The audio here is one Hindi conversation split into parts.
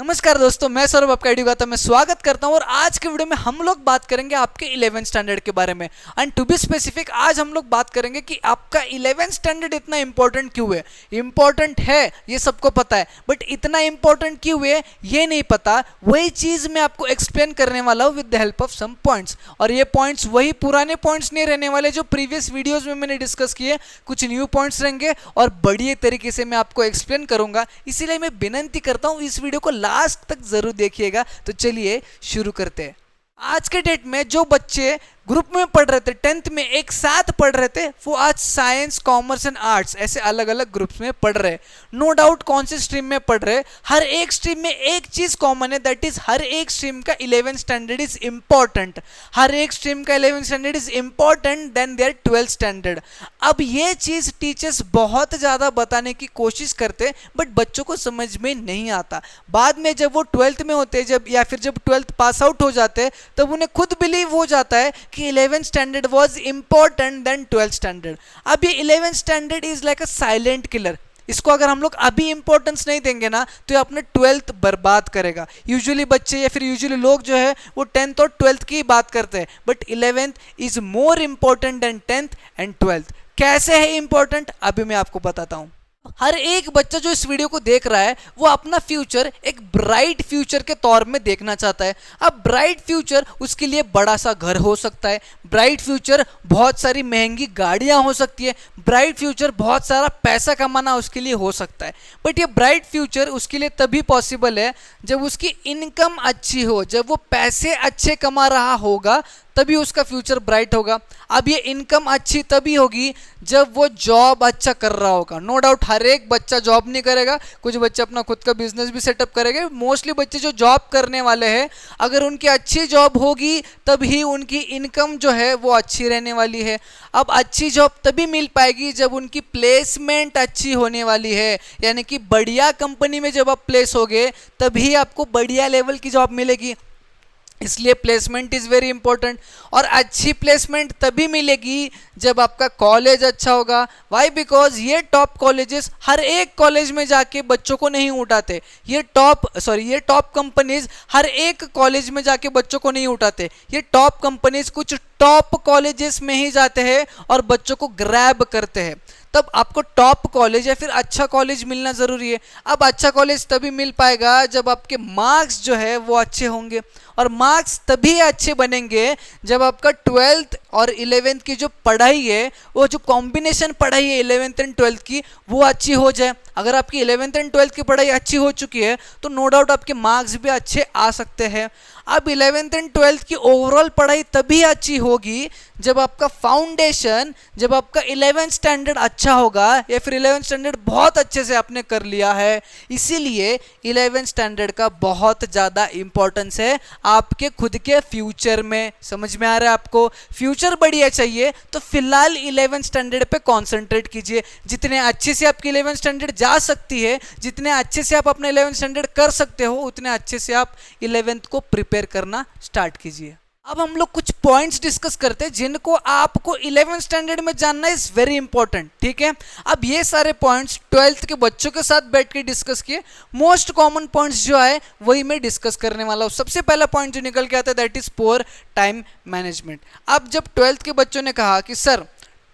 नमस्कार दोस्तों, मैं सौरभ आपका एडुगाता में स्वागत करता हूं और आज के वीडियो में हम लोग बात करेंगे आपके 11th स्टैंडर्ड के बारे में। एंड टू बी स्पेसिफिक, आज हम लोग बात करेंगे कि आपका 11th स्टैंडर्ड इतना इंपॉर्टेंट क्यों है। इंपॉर्टेंट है ये सबको पता है, बट इतना इंपॉर्टेंट क्यों है ये नहीं पता। वही चीज मैं आपको एक्सप्लेन करने वाला हूँ with the help of some points. और ये पॉइंट्स वही पुराने पॉइंट्स नहीं रहने वाले जो प्रीवियस वीडियोज में मैंने डिस्कस किए, कुछ न्यू पॉइंट्स रहेंगे और बढ़िया तरीके से मैं आपको एक्सप्लेन करूंगा। इसीलिए मैं विनती करता हूँ इस वीडियो को लास्ट तक जरूर देखिएगा। तो चलिए शुरू करते हैं। आज के डेट में जो बच्चे ग्रुप में पढ़ रहे थे, 10th में एक साथ पढ़ रहे थे, वो आज साइंस, कॉमर्स एंड आर्ट्स ऐसे अलग अलग ग्रुप्स में पढ़ रहे। नो डाउट कौन सी स्ट्रीम में पढ़ रहे, हर एक स्ट्रीम में एक चीज कॉमन है, दैट इज हर एक स्ट्रीम का 11th स्टैंडर्ड इज इंपॉर्टेंट। हर एक स्ट्रीम का 11th standard is important then there 12th standard. अब ये चीज टीचर्स बहुत ज्यादा बताने की कोशिश करते, बट बच्चों को समझ में नहीं आता। बाद में जब वो 12th में होते, जब 12th पास आउट हो जाते, तब उन्हें खुद बिलीव हो जाता है कि 11th standard was important then 12th standard. अब ये 11th standard is like a silent killer. इसको अगर हम लोग अभी इंपॉर्टेंस नहीं देंगे ना, तो ये अपने 12th बर्बाद करेगा। यूजुअली बच्चे या फिर यूजुअली लोग जो है वो 10th और 12th की बात करते हैं, but 11th is more important then 10th and 12th। कैसे है इंपॉर्टेंट, अभी मैं आपको बताता हूं। हर एक बच्चा जो इस वीडियो को देख रहा है वो अपना फ्यूचर एक ब्राइट फ्यूचर के तौर में देखना चाहता है। अब ब्राइट फ्यूचर उसके लिए बड़ा सा घर हो सकता है, ब्राइट फ्यूचर बहुत सारी महंगी गाड़ियां हो सकती है, ब्राइट फ्यूचर बहुत सारा पैसा कमाना उसके लिए हो सकता है। बट ये ब्राइट फ्यूचर उसके लिए तभी पॉसिबल है जब उसकी इनकम अच्छी हो, जब वो पैसे अच्छे कमा रहा होगा, तभी उसका फ्यूचर ब्राइट होगा। अब ये इनकम अच्छी तभी होगी जब वो जॉब अच्छा कर रहा होगा। नो डाउट हर एक बच्चा जॉब नहीं करेगा, कुछ बच्चे अपना खुद का बिजनेस भी सेटअप करेंगे। मोस्टली बच्चे जो जॉब करने वाले हैं, अगर उनकी अच्छी जॉब होगी तभी उनकी इनकम जो है वो अच्छी रहने वाली है। अब अच्छी जॉब तभी मिल पाएगी जब उनकी प्लेसमेंट अच्छी होने वाली है, यानी कि बढ़िया कंपनी में जब आप प्लेस होगे तभी आपको बढ़िया लेवल की जॉब मिलेगी। इसलिए प्लेसमेंट इज़ वेरी इंपॉर्टेंट। और अच्छी प्लेसमेंट तभी मिलेगी जब आपका कॉलेज अच्छा होगा। वाई? बिकॉज ये टॉप कॉलेजेस हर एक कॉलेज में जाके बच्चों को नहीं उठाते। ये टॉप कंपनीज हर एक कॉलेज में जाके बच्चों को नहीं उठाते। ये टॉप कंपनीज कुछ टॉप कॉलेजेस में ही जाते हैं और बच्चों को ग्रैब करते हैं। तब आपको टॉप कॉलेज या फिर अच्छा कॉलेज मिलना ज़रूरी है। अब अच्छा कॉलेज तभी मिल पाएगा जब आपके मार्क्स जो है वो अच्छे होंगे, और मार्क्स तभी अच्छे बनेंगे जब आपका 12th और 11th की जो पढ़ाई है, वो जो कॉम्बिनेशन पढ़ाई है 11th एंड 12th की, वो अच्छी हो जाए। अगर आपकी 11th एंड 12th की पढ़ाई अच्छी हो चुकी है तो नो डाउट आपके मार्क्स भी अच्छे आ सकते हैं। अब 11th एंड 12th की ओवरऑल पढ़ाई तभी अच्छी होगी जब आपका फाउंडेशन, जब आपका 11th स्टैंडर्ड अच्छा होगा या फिर 11th स्टैंडर्ड बहुत अच्छे से आपने कर लिया है। इसीलिए 11th स्टैंडर्ड का बहुत ज़्यादा इंपॉर्टेंस है आपके खुद के फ्यूचर में। समझ में आ रहा है आपको? फ्यूचर बढ़िया चाहिए तो फिलहाल 11th स्टैंडर्ड पे कॉन्सेंट्रेट कीजिए। जितने अच्छे से आपकी 11th स्टैंडर्ड जा सकती है, जितने अच्छे से आप अपने 11th स्टैंडर्ड कर सकते हो, उतने अच्छे से आप 11th को प्रिपेयर करना स्टार्ट कीजिए। अब हम लोग कुछ पॉइंट्स डिस्कस करते हैं जिनको आपको 11th स्टैंडर्ड में जानना इज वेरी इंपॉर्टेंट। ठीक है, अब ये सारे पॉइंट्स 12th के बच्चों के साथ बैठ के डिस्कस किए। मोस्ट कॉमन पॉइंट्स जो है वही मैं डिस्कस करने वाला हूँ। सबसे पहला पॉइंट जो निकल के आता है that is poor time management. अब जब 12th के बच्चों ने कहा कि सर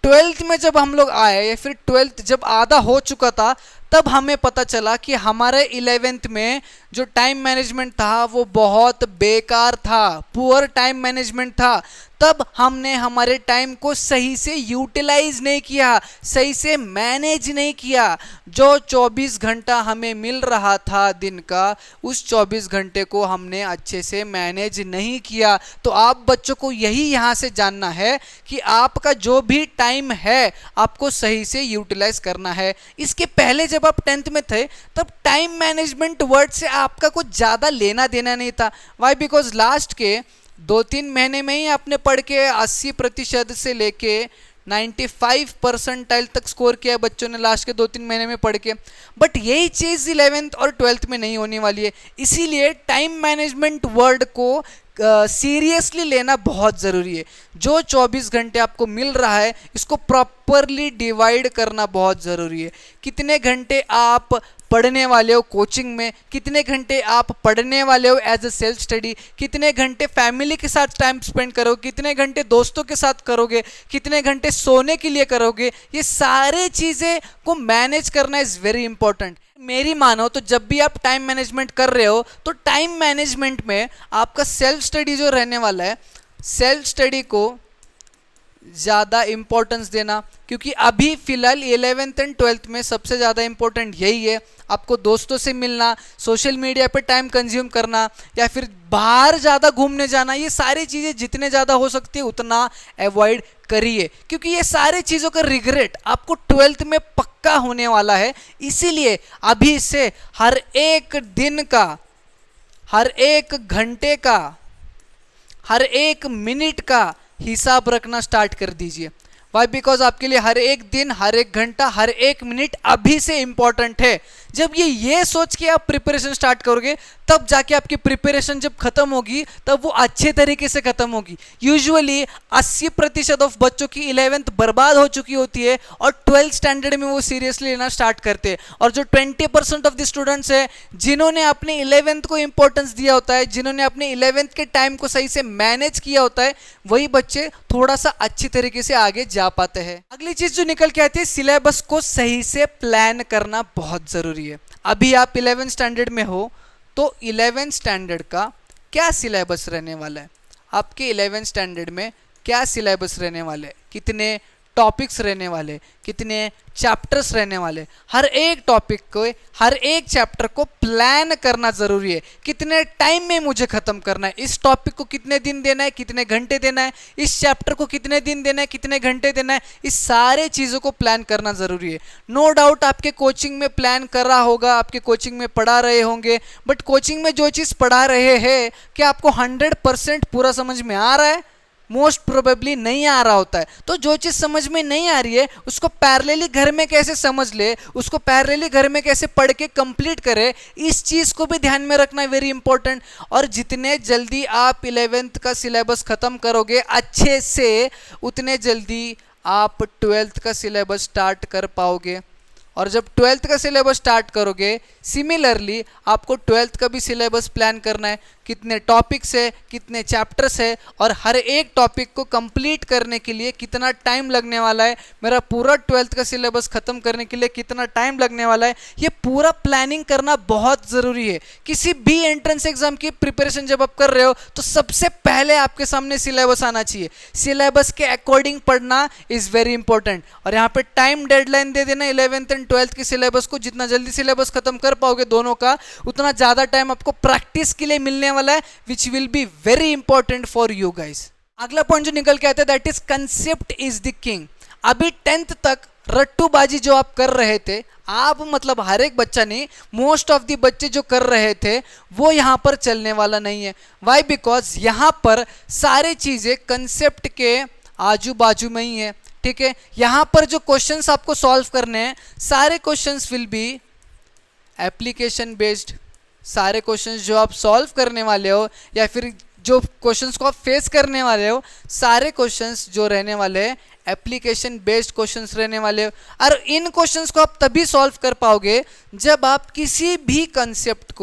12th में जब हम लोग आए या फिर 12th जब आधा हो चुका था, तब हमें पता चला कि हमारे 11th में जो टाइम मैनेजमेंट था वो बहुत बेकार था, पुअर टाइम मैनेजमेंट था। तब हमने हमारे टाइम को सही से यूटिलाइज नहीं किया, सही से मैनेज नहीं किया। जो 24 घंटा हमें मिल रहा था दिन का, उस 24 घंटे को हमने अच्छे से मैनेज नहीं किया। तो आप बच्चों को यही यहाँ से जानना है कि आपका जो भी टाइम है आपको सही से यूटिलाइज करना है। इसके पहले जब आप 10th में थे तब टाइम मैनेजमेंट वर्ड से आपका कुछ ज़्यादा लेना देना नहीं था। वाई? बिकॉज लास्ट के 2-3 महीने में ही आपने पढ़ के 80% से लेके 95% तक स्कोर किया बच्चों ने लास्ट के 2-3 महीने में पढ़ के। बट यही चीज़ 11th और 12th में नहीं होने वाली है। इसीलिए टाइम मैनेजमेंट वर्ड को सीरियसली लेना बहुत ज़रूरी है। जो 24 घंटे आपको मिल रहा है इसको प्रॉपरली डिवाइड करना बहुत ज़रूरी है। कितने घंटे आप पढ़ने वाले हो कोचिंग में, कितने घंटे आप पढ़ने वाले हो एज अ सेल्फ स्टडी, कितने घंटे फैमिली के साथ टाइम स्पेंड करोगे, कितने घंटे दोस्तों के साथ करोगे, कितने घंटे सोने के लिए करोगे, ये सारे चीज़ें को मैनेज करना इज़ वेरी इंपॉर्टेंट। मेरी मानो तो जब भी आप टाइम मैनेजमेंट कर रहे हो तो टाइम मैनेजमेंट में आपका सेल्फ स्टडी जो रहने वाला है, सेल्फ स्टडी को ज़्यादा इम्पोर्टेंस देना, क्योंकि अभी फ़िलहाल 11th एंड 12th में सबसे ज़्यादा इम्पोर्टेंट यही है। आपको दोस्तों से मिलना, सोशल मीडिया पे टाइम कंज्यूम करना या फिर बाहर ज़्यादा घूमने जाना, ये सारी चीज़ें जितने ज़्यादा हो सकती है उतना अवॉइड करिए, क्योंकि ये सारी चीज़ों का रिग्रेट आपको 12th में पक्का होने वाला है। इसीलिए अभी से हर एक दिन का, हर एक घंटे का, हर एक मिनट का हिसाब रखना स्टार्ट कर दीजिए। वाई? बिकॉज आपके लिए हर एक दिन, हर एक घंटा, हर एक मिनट अभी से इंपॉर्टेंट है। जब ये सोच के आप प्रिपरेशन स्टार्ट करोगे तब जाके आपकी प्रिपरेशन जब खत्म होगी तब वो अच्छे तरीके से खत्म होगी। यूजुअली 80% ऑफ बच्चों की 11th बर्बाद हो चुकी होती है और 12th स्टैंडर्ड में वो सीरियसली लेना स्टार्ट करते हैं। और जो 20% ऑफ द स्टूडेंट्स है जिन्होंने अपने 11th को इंपॉर्टेंस दिया होता है, जिन्होंने अपने 11th के टाइम को सही से मैनेज किया होता है, वही बच्चे थोड़ा सा अच्छी तरीके से आगे जा पाते हैं। अगली चीज जो निकल के आती है, सिलेबस को सही से प्लान करना बहुत जरूरी है। अभी आप 11th स्टैंडर्ड में हो तो 11th स्टैंडर्ड का क्या सिलेबस रहने वाला है, आपके 11th स्टैंडर्ड में क्या सिलेबस रहने वाले, कितने टॉपिक्स रहने वाले, कितने चैप्टर्स रहने वाले, हर एक टॉपिक को, हर एक चैप्टर को प्लान करना ज़रूरी है। कितने टाइम में मुझे ख़त्म करना है, इस टॉपिक को कितने दिन देना है, कितने घंटे देना है, इस चैप्टर को कितने दिन देना है, कितने घंटे देना है, इस सारे चीज़ों को प्लान करना ज़रूरी है। नो डाउट आपके कोचिंग में प्लान कर रहा होगा, आपके कोचिंग में पढ़ा रहे होंगे, बट कोचिंग में जो चीज़ पढ़ा रहे हैं क्या आपको 100% पूरा समझ में आ रहा है? मोस्ट प्रोबेबली नहीं आ रहा होता है। तो जो चीज़ समझ में नहीं आ रही है उसको पैरेलली घर में कैसे समझ ले, उसको पैरेलली घर में कैसे पढ़ के कंप्लीट करे, इस चीज़ को भी ध्यान में रखना वेरी इंपॉर्टेंट। और जितने जल्दी आप 11th का सिलेबस ख़त्म करोगे अच्छे से, उतने जल्दी आप 12th का सिलेबस स्टार्ट कर पाओगे। और जब 12th का सिलेबस स्टार्ट करोगे, सिमिलरली आपको 12th का भी सिलेबस प्लान करना है, कितने टॉपिक्स है, कितने चैप्टर्स है, और हर एक टॉपिक को कंप्लीट करने के लिए कितना टाइम लगने वाला है, मेरा पूरा 12th का सिलेबस ख़त्म करने के लिए कितना टाइम लगने वाला है, ये पूरा प्लानिंग करना बहुत ज़रूरी है। किसी भी एंट्रेंस एग्जाम की प्रिपरेशन जब आप कर रहे हो तो सबसे पहले आपके सामने सिलेबस आना चाहिए। सिलेबस के अकॉर्डिंग पढ़ना इज़ वेरी इंपॉर्टेंट। और यहाँ पे टाइम डेडलाइन दे देना 11th एंड 12th के सिलेबस को। जितना जल्दी सिलेबस खत्म कर पाओगे दोनों का, उतना ज़्यादा टाइम आपको प्रैक्टिस के लिए मिलने वाला है, which will be very important for you guys. अगला पॉइंट जो निकल के आता है, that is concept is the king. अभी 10th तक रट्टूबाजी जो आप कर रहे थे, आप मतलब हर एक बच्चा नहीं, मोस्ट ऑफ द बच्चे जो कर रहे थे वो यहाँ पर चलने वाला नहीं है। वाई? बिकॉज यहाँ पर सारी चीज़ें कंसेप्ट के आजू बाजू में ही है। ठीक है, यहाँ पर जो क्वेश्चंस आपको सॉल्व करने हैं, सारे questions will be application based. सारे क्वेश्चंस जो आप सॉल्व करने वाले हो या फिर जो क्वेश्चंस को आप फेस करने वाले हो, सारे क्वेश्चंस जो रहने वाले हैं एप्लीकेशन बेस्ड क्वेश्चंस रहने वाले हो। और इन क्वेश्चंस को आप तभी सॉल्व कर पाओगे जब आप किसी भी कंसेप्ट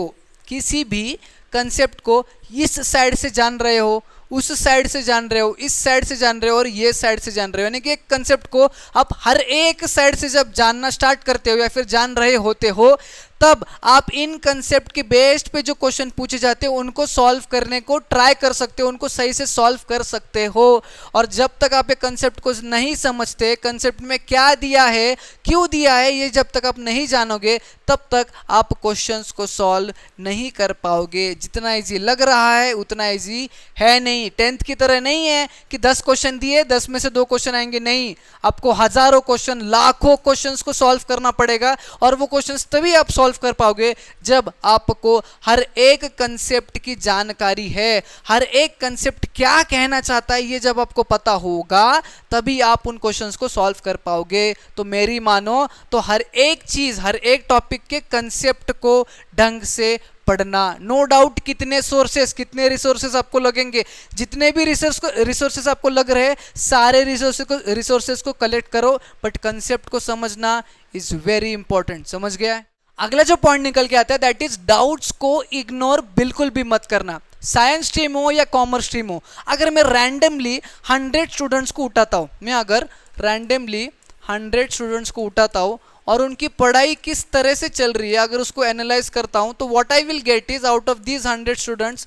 को इस साइड से जान रहे हो, उस साइड से जान रहे हो, इस साइड से जान रहे हो और ये साइड से जान रहे हो। यानी कि एक कंसेप्ट को आप हर एक साइड से जब जानना स्टार्ट करते हो या फिर जान रहे होते हो, तब आप इन कंसेप्ट के बेस्ड पे जो क्वेश्चन पूछे जाते हैं उनको सॉल्व करने को ट्राई कर सकते हो, उनको सही से सॉल्व कर सकते हो। और जब तक आप एक कंसेप्ट को नहीं समझते, कंसेप्ट में क्या दिया है, क्यों दिया है, ये जब तक आप नहीं जानोगे तब तक आप क्वेश्चंस को सॉल्व नहीं कर पाओगे। जितना इजी लग रहा है उतना इजी है नहीं। 10th की तरह नहीं है कि 10 क्वेश्चन दिए 10 में से 2 क्वेश्चन आएंगे, नहीं, आपको हजारों क्वेश्चन, लाखों क्वेश्चंस को सॉल्व करना पड़ेगा। और वो क्वेश्चंस तभी आप सॉल्व कर पाओगे जब आपको हर एक कंसेप्ट की जानकारी है, हर एक कंसेप्ट क्या कहना चाहता है ये जब आपको पता होगा तभी आप उन क्वेश्चंस को सॉल्व कर पाओगे। तो मेरी मानो तो हर एक चीज, हर एक टॉपिक के कंसेप्ट को ढंग से पढ़ना। नो डाउट कितने सोर्सेस, कितने रिसोर्सेस आपको लगेंगे, जितने भी रिसोर्सेस आपको लग रहे हैं सारे रिसोर्सेस को कलेक्ट करो, बट कंसेप्ट को समझना इज वेरी इंपॉर्टेंट। समझ गया है? अगला जो पॉइंट निकल के आता है दैट इज डाउट्स को इग्नोर बिल्कुल भी मत करना। साइंस स्ट्रीम हो या कॉमर्स स्ट्रीम हो, अगर मैं रैंडमली 100 स्टूडेंट्स को उठाता हूँ, मैं अगर रैंडमली 100 स्टूडेंट्स को उठाता हूँ और उनकी पढ़ाई किस तरह से चल रही है अगर उसको एनालाइज करता हूँ, तो what I will get is out of these 100 students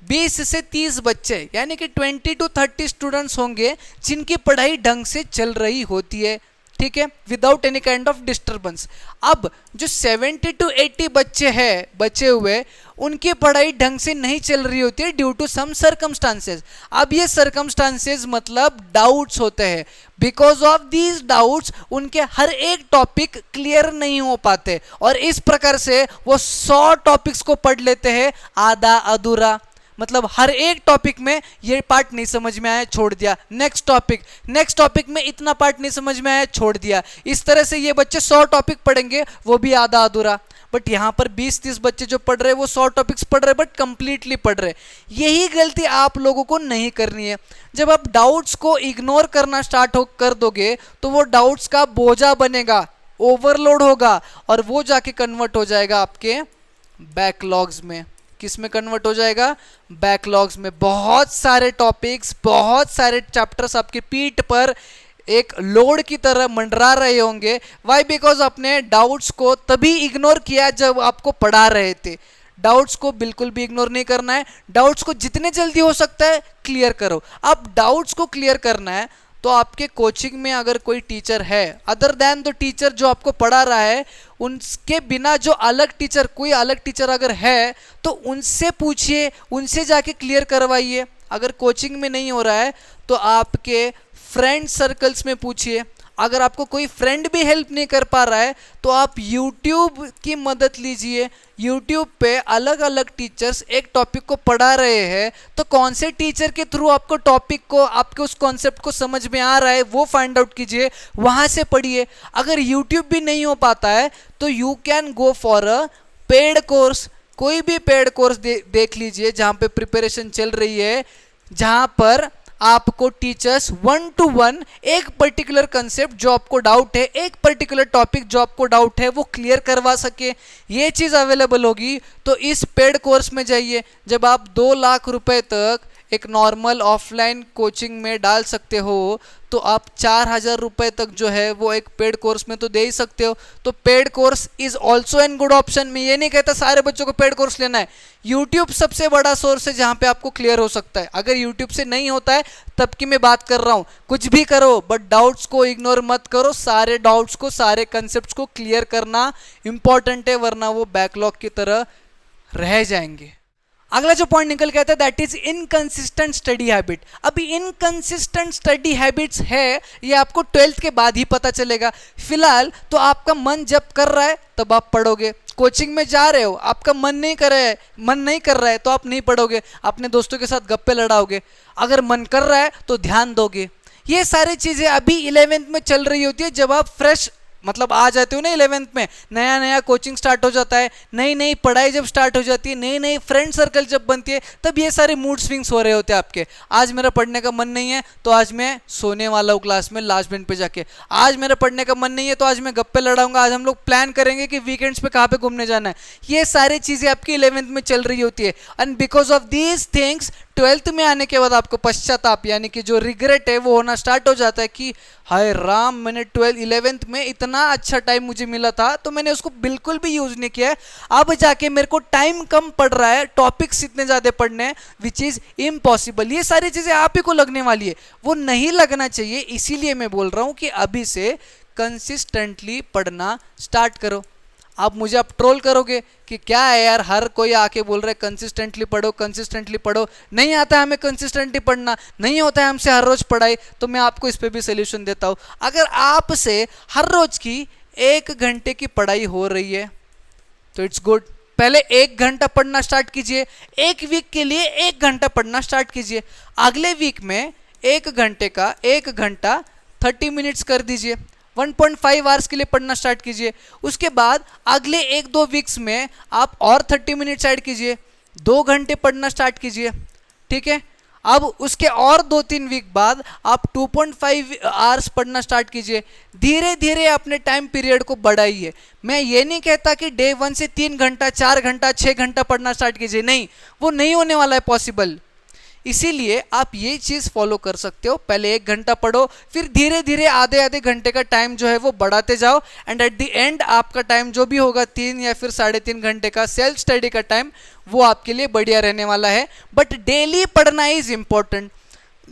20 से 30 बच्चे यानी कि 20 to 30 स्टूडेंट्स होंगे जिनकी पढ़ाई ढंग से चल रही होती है, ठीक है, without any kind of disturbance. अब जो 70 to 80 बच्चे हैं बचे हुए, उनकी पढ़ाई ढंग से नहीं चल रही होती है ड्यू टू सम सर्कमस्टांसेस। अब ये सर्कमस्टांसेस मतलब डाउट्स होते हैं, बिकॉज ऑफ दीज डाउट्स उनके हर एक टॉपिक क्लियर नहीं हो पाते और इस प्रकार से वो 100 टॉपिक्स को पढ़ लेते हैं आधा अधूरा। मतलब हर एक टॉपिक में ये पार्ट नहीं समझ में आया, छोड़ दिया, नेक्स्ट टॉपिक में इतना पार्ट नहीं समझ में आया, छोड़ दिया। इस तरह से ये बच्चे 100 टॉपिक पढ़ेंगे, वो भी आधा अधूरा। बट यहाँ पर 20-30 बच्चे जो पढ़ रहे हैं वो 100 टॉपिक्स पढ़ रहे बट कंप्लीटली पढ़ रहे। यही गलती आप लोगों को नहीं करनी है। जब आप डाउट्स को इग्नोर करना स्टार्ट कर दोगे तो वो डाउट्स का बोझा बनेगा, ओवरलोड होगा और वो जाके कन्वर्ट हो जाएगा आपके बैकलॉग्स में। किस में कन्वर्ट हो जाएगा? बैकलॉग्स में। बहुत सारे टॉपिक्स, बहुत सारे चैप्टर्स आपके पीठ पर एक लोड की तरह मंडरा रहे होंगे। वाई? बिकॉज अपने डाउट्स को तभी इग्नोर किया जब आपको पढ़ा रहे थे। डाउट्स को बिल्कुल भी इग्नोर नहीं करना है, डाउट्स को जितने जल्दी हो सकता है क्लियर करो। अब डाउट्स को क्लियर करना है तो आपके कोचिंग में अगर कोई टीचर है अदर देन द टीचर जो आपको पढ़ा रहा है, उनके बिना जो अलग टीचर, कोई अलग टीचर अगर है तो उनसे पूछिए, उनसे जाके क्लियर करवाइए। अगर कोचिंग में नहीं हो रहा है तो आपके फ्रेंड सर्कल्स में पूछिए। अगर आपको कोई फ्रेंड भी हेल्प नहीं कर पा रहा है तो आप YouTube की मदद लीजिए। YouTube पे अलग अलग टीचर्स एक टॉपिक को पढ़ा रहे हैं, तो कौन से टीचर के थ्रू आपको टॉपिक को, आपके उस कॉन्सेप्ट को समझ में आ रहा है वो फाइंड आउट कीजिए, वहाँ से पढ़िए। अगर YouTube भी नहीं हो पाता है तो you can go for a paid course. कोई भी पेड कोर्स देख लीजिए जहाँ पे प्रिपरेशन चल रही है, जहाँ पर आपको टीचर्स 1-to-1 एक पर्टिकुलर कंसेप्ट जो आपको डाउट है, एक पर्टिकुलर टॉपिक जो आपको डाउट है वो क्लियर करवा सके। ये चीज़ अवेलेबल होगी तो इस पेड कोर्स में जाइए। जब आप 2 लाख रुपए तक एक नॉर्मल ऑफलाइन कोचिंग में डाल सकते हो तो आप 4,000 रुपये तक जो है वो एक पेड कोर्स में तो दे ही सकते हो। तो paid course is also an good option. मैं ये नहीं कहता सारे बच्चों को पेड कोर्स लेना है। यूट्यूब सबसे बड़ा सोर्स है जहाँ पे आपको क्लियर हो सकता है। अगर यूट्यूब से नहीं होता है तब की मैं बात कर रहा हूँ, कुछ भी करो बट डाउट्स को इग्नोर मत करो। सारे डाउट्स को, सारे कंसेप्ट को क्लियर करना इंपॉर्टेंट है, वरना वो बैकलॉग की तरह रह जाएंगे। अगला जो पॉइंट निकल के आता है that is inconsistent study habit. अभी इनकंसिस्टेंट स्टडी हैबिट्स है ये आपको 12th के बाद ही पता चलेगा। फिलहाल तो आपका मन जब कर रहा है तब आप पढ़ोगे। कोचिंग में जा रहे हो, आपका मन नहीं कर रहा है तो आप नहीं पढ़ोगे, अपने दोस्तों के साथ गप्पे लड़ाओगे। अगर मन कर रहा है तो ध्यान दोगे। ये सारी चीज़ें अभी 11th में चल रही होती है। जब आप फ्रेश मतलब आ जाते हो ना 11th में, नया नया कोचिंग स्टार्ट हो जाता है, नई नई पढ़ाई जब स्टार्ट हो जाती है, नई नई फ्रेंड सर्कल जब बनती है, तब ये सारे मूड स्विंग्स हो रहे होते हैं आपके। आज मेरा पढ़ने का मन नहीं है तो आज मैं सोने वाला हूँ क्लास में लास्ट बेंच पे जाके। आज मेरा पढ़ने का मन नहीं है तो आज मैं गप्पे लड़ाऊंगा। आज हम लोग प्लान करेंगे कि वीकेंड्स पे कहाँ पे घूमने जाना है। ये सारी चीज़ें आपकी 11th में चल रही होती है and because of these things 12th में आने के बाद आपको पश्चाताप यानी कि जो रिग्रेट है वो होना स्टार्ट हो जाता है कि हाय राम, मैंने 11th में इतना अच्छा टाइम मुझे मिला था तो मैंने उसको बिल्कुल भी यूज नहीं किया है। अब जाके मेरे को टाइम कम पड़ रहा है, टॉपिक्स इतने ज़्यादा पढ़ने हैं विच इज़ इम्पॉसिबल। ये सारी चीज़ें आप ही को लगने वाली है, वो नहीं लगना चाहिए। इसीलिए मैं बोल रहा हूँ कि अभी से कंसिस्टेंटली पढ़ना स्टार्ट करो। आप मुझे अब ट्रोल करोगे कि क्या है यार, हर कोई आके बोल रहा है कंसिस्टेंटली पढ़ो, कंसिस्टेंटली पढ़ो। नहीं आता है हमें कंसिस्टेंटली पढ़ना, नहीं होता है हमसे हर रोज पढ़ाई। तो मैं आपको इस पे भी सोल्यूशन देता हूँ। अगर आपसे हर रोज की 1 घंटे की पढ़ाई हो रही है तो इट्स गुड। पहले 1 घंटा पढ़ना स्टार्ट कीजिए। 1 वीक के लिए 1 घंटा पढ़ना स्टार्ट कीजिए। अगले वीक में 1 घंटे का 1 घंटा 30 मिनट्स कर दीजिए। 1.5 आवर्स के लिए पढ़ना स्टार्ट कीजिए। उसके बाद अगले 1-2 वीक्स में आप और 30 मिनट्स ऐड कीजिए, 2 घंटे पढ़ना स्टार्ट कीजिए। ठीक है, अब उसके और 2-3 वीक बाद आप 2.5 आवर्स पढ़ना स्टार्ट कीजिए। धीरे धीरे अपने टाइम पीरियड को बढ़ाइए। मैं ये नहीं कहता कि डे 1 से 3 घंटा, 4 घंटा, 6 घंटा पढ़ना स्टार्ट कीजिए, नहीं, वो नहीं होने वाला है पॉसिबल। इसीलिए आप ये चीज़ फॉलो कर सकते हो, पहले 1 घंटा पढ़ो, फिर धीरे धीरे आधे आधे घंटे का टाइम जो है वो बढ़ाते जाओ, एंड एट द एंड आपका टाइम जो भी होगा 3 या फिर 3.5 घंटे का सेल्फ स्टडी का टाइम, वो आपके लिए बढ़िया रहने वाला है। बट डेली पढ़ना इज इंपॉर्टेंट।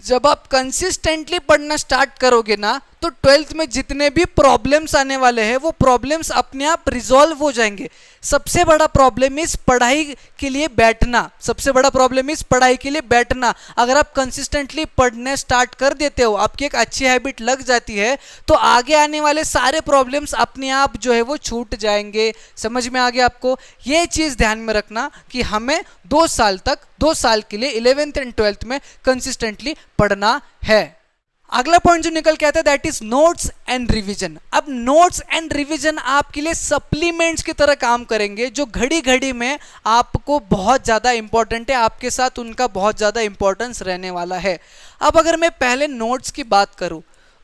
जब आप कंसिस्टेंटली पढ़ना स्टार्ट करोगे ना, तो 12th में जितने भी प्रॉब्लम्स आने वाले हैं वो प्रॉब्लम्स अपने आप रिजॉल्व हो जाएंगे। सबसे बड़ा प्रॉब्लम इस पढ़ाई के लिए बैठना, सबसे बड़ा प्रॉब्लम इस पढ़ाई के लिए बैठना। अगर आप कंसिस्टेंटली पढ़ने स्टार्ट कर देते हो, आपकी एक अच्छी हैबिट लग जाती है, तो आगे आने वाले सारे प्रॉब्लम्स अपने आप जो है वो छूट जाएंगे। समझ में आ गया आपको? ये चीज़ ध्यान में रखना कि हमें 2 साल के लिए 11th एंड 12th में कंसिस्टेंटली पढ़ना है। अगला पॉइंट जो निकल के आता है that is notes and revision. अब नोट्स एंड रिवीजन आपके लिए सप्लीमेंट्स की तरह काम करेंगे, जो घड़ी घड़ी में आपको बहुत ज़्यादा इंपॉर्टेंट है, आपके साथ उनका बहुत ज़्यादा इंपॉर्टेंस रहने वाला है। अब अगर मैं पहले नोट्स की बात करूं,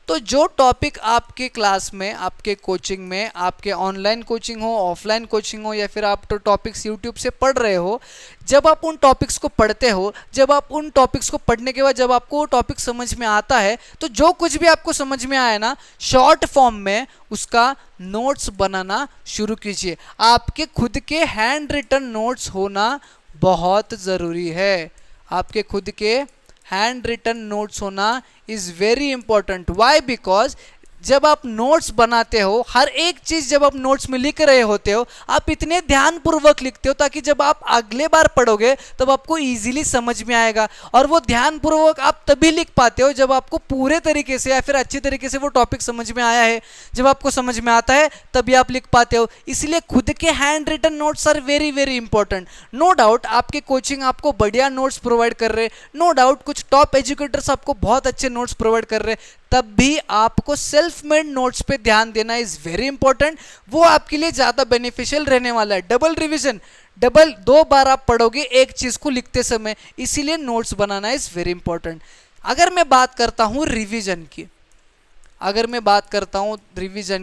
तो जो टॉपिक आपके क्लास में, आपके कोचिंग में, आपके ऑनलाइन कोचिंग हो, ऑफलाइन कोचिंग हो, या फिर आप तो टॉपिक्स यूट्यूब से पढ़ रहे हो, जब आप उन टॉपिक्स को पढ़ते हो, जब आप उन टॉपिक्स को पढ़ने के बाद जब आपको वो टॉपिक समझ में आता है, तो जो कुछ भी आपको समझ में आया ना, शॉर्ट फॉर्म में उसका नोट्स बनाना शुरू कीजिए। आपके खुद के हैंड रिटन नोट्स होना बहुत ज़रूरी है। आपके खुद के हैंड रिटन नोट्स होना is very important. Why? Because जब आप नोट्स बनाते हो, हर एक चीज़ जब आप नोट्स में लिख रहे होते हो, आप इतने ध्यानपूर्वक लिखते हो ताकि जब आप अगले बार पढ़ोगे तब आपको इजीली समझ में आएगा। और वो ध्यानपूर्वक आप तभी लिख पाते हो जब आपको पूरे तरीके से या फिर अच्छे तरीके से वो टॉपिक समझ में आया है। जब आपको समझ में आता है तभी आप लिख पाते हो। इसलिए खुद के hand written notes are very very important. No doubt आपके कोचिंग आपको बढ़िया नोट्स प्रोवाइड कर रहे, नो डाउट कुछ टॉप एजुकेटर्स आपको बहुत अच्छे नोट्स प्रोवाइड कर रहे, तब भी आपको सेल्फ मेड नोट्स पे ध्यान देना इज वेरी इंपॉर्टेंट। वो आपके लिए ज़्यादा बेनिफिशियल रहने वाला है। डबल रिवीजन, 2 बार आप पढ़ोगे एक चीज़ को लिखते समय, इसीलिए notes banana is very important. अगर मैं बात करता हूँ रिवीजन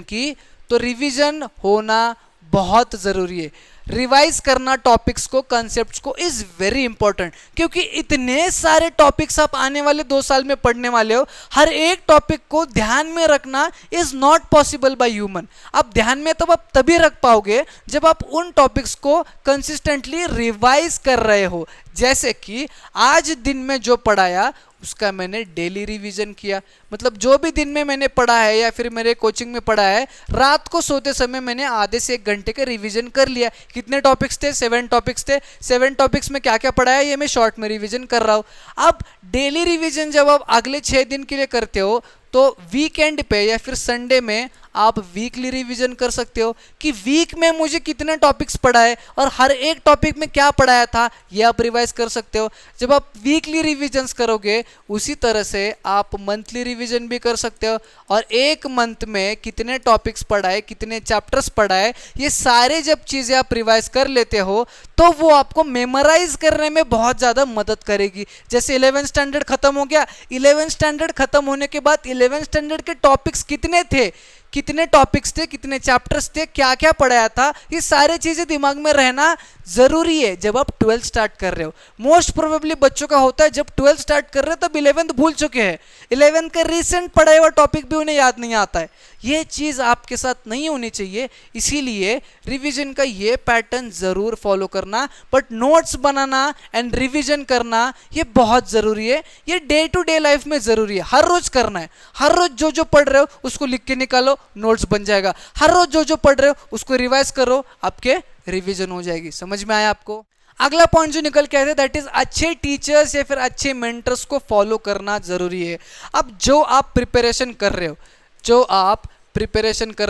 की, तो रिवीजन होना बहुत ज़रूरी है। रिवाइज करना टॉपिक्स को, कॉन्सेप्ट्स को इज वेरी इंपॉर्टेंट, क्योंकि इतने सारे टॉपिक्स आप आने वाले 2 साल में पढ़ने वाले हो। हर एक टॉपिक को ध्यान में रखना is not possible by human. आप ध्यान में तब आप तभी रख पाओगे जब आप उन टॉपिक्स को कंसिस्टेंटली रिवाइज कर रहे हो। जैसे कि आज दिन में जो पढ़ाया उसका मैंने डेली रिवीजन किया, मतलब जो भी दिन में मैंने पढ़ा है या फिर मेरे कोचिंग में पढ़ा है, रात को सोते समय मैंने आधे से 1 घंटे का रिवीजन कर लिया। कितने टॉपिक्स थे? 7 टॉपिक्स थे। 7 टॉपिक्स में क्या क्या पढ़ा है ये मैं शॉर्ट में रिवीजन कर रहा हूँ। अब डेली रिवीजन जब आप अगले 6 दिन के लिए करते हो, तो वीकेंड पे या फिर संडे में आप वीकली रिवीजन कर सकते हो कि वीक में मुझे कितने टॉपिक्स पढ़ा है और हर एक टॉपिक में क्या पढ़ाया था, ये आप रिवाइज कर सकते हो। जब आप वीकली रिवीजन्स करोगे, उसी तरह से आप मंथली रिवीजन भी कर सकते हो। और एक मंथ में कितने टॉपिक्स पढ़ा है, कितने चैप्टर्स पढ़ा है, ये सारे जब चीज़ें आप रिवाइज कर लेते हो तो वो आपको मेमोराइज करने में बहुत ज़्यादा मदद करेगी। जैसे 11th स्टैंडर्ड खत्म हो गया, 11th स्टैंडर्ड खत्म होने के बाद 11th स्टैंडर्ड के टॉपिक्स कितने थे, कितने टॉपिक्स थे, कितने चैप्टर्स थे, क्या क्या पढ़ाया था, ये सारे चीज़ें दिमाग में रहना ज़रूरी है जब आप 12th स्टार्ट कर रहे हो। मोस्ट प्रोबेबली बच्चों का होता है जब 12th स्टार्ट कर रहे हो तब 11th भूल चुके हैं, 11th का रिसेंट पढ़ाया हुआ टॉपिक भी उन्हें याद नहीं आता है। ये चीज़ आपके साथ नहीं होनी चाहिए, इसीलिए रिवीजन का ये पैटर्न ज़रूर फॉलो करना। But notes banana and revision करना ये बहुत ज़रूरी है, ये डे टू डे लाइफ में ज़रूरी है। हर रोज़ करना है, हर रोज़ जो जो पढ़ रहे हो उसको लिख के निकालो, नोट्स बन जाएगा। हर रोज़ जो जो पढ़ रहे हो उसको रिवाइज करो, आपके रिवीजन हो जाएगी। समझ में आया आपको? अगला पॉइंट जो निकल के आया था दैट इज अच्छे टीचर्स या फिर अच्छे मेंटर्स को फॉलो करना जरूरी है। अब जो आप प्रिपरेशन कर रहे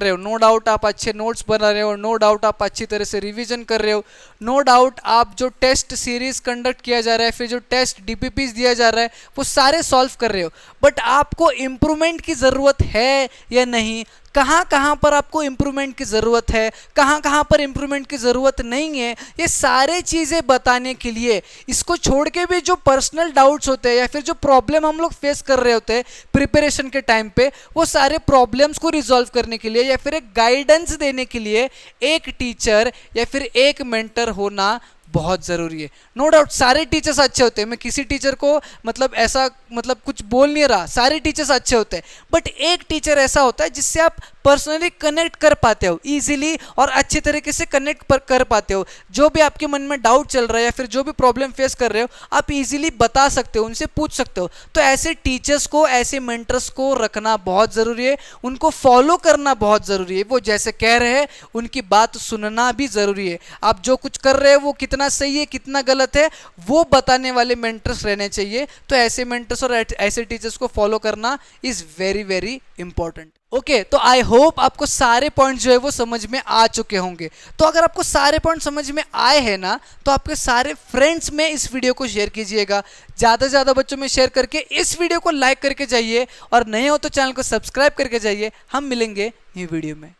हो, नो डाउट आप अच्छे नोट्स बना रहे हो, नो डाउट आप अच्छी तरह से रिवीजन कर रहे हो, नो डाउट आप जो टेस्ट सीरीज कंडक्ट किया जा रहा है, फिर जो टेस्ट डीपीपीज दिया जा रहा है, वो सारे सॉल्व कर रहे हो। बट आपको इम्प्रूवमेंट की ज़रूरत है या नहीं, कहाँ कहाँ पर आपको इम्प्रूवमेंट की ज़रूरत है, कहाँ कहाँ पर इम्प्रूवमेंट की ज़रूरत नहीं है, ये सारे चीज़ें बताने के लिए, इसको छोड़ के भी जो पर्सनल डाउट्स होते हैं या फिर जो प्रॉब्लम हम लोग फेस कर रहे होते हैं प्रिपरेशन के टाइम पे, वो सारे प्रॉब्लम्स को रिजॉल्व करने के लिए या फिर एक गाइडेंस देने के लिए एक टीचर या फिर एक मेंटर होना बहुत ज़रूरी है। नो डाउट सारे टीचर्स अच्छे होते हैं, मैं किसी टीचर को मतलब ऐसा मतलब कुछ बोल नहीं रहा, सारे टीचर्स अच्छे होते हैं, बट एक टीचर ऐसा होता है जिससे आप पर्सनली कनेक्ट कर पाते हो, इजीली और अच्छे तरीके से कनेक्ट कर पाते हो। जो भी आपके मन में डाउट चल रहा है या फिर जो भी प्रॉब्लम फेस कर रहे हो, आप इजीली बता सकते हो, उनसे पूछ सकते हो। तो ऐसे टीचर्स को, ऐसे मेंटर्स को रखना बहुत ज़रूरी है, उनको फॉलो करना बहुत ज़रूरी है। वो जैसे कह रहे हैं उनकी बात सुनना भी ज़रूरी है। आप जो कुछ कर रहे हो वो कितना सही है कितना गलत है वो बताने वाले मेंटर्स रहने चाहिए। तो ऐसे मेंटर्स और ऐसे टीचर्स को फॉलो करना is very very important. Okay, तो आई होप आपको सारे पॉइंट जो है वो समझ में आ चुके होंगे। तो अगर आपको सारे पॉइंट समझ में आए हैं ना, तो आपके सारे फ्रेंड्स में इस वीडियो को शेयर कीजिएगा, ज़्यादा से ज़्यादा बच्चों में शेयर करके इस वीडियो को लाइक करके जाइए, और नए हो तो चैनल को सब्सक्राइब करके जाइए। हम मिलेंगे न्यू वीडियो में।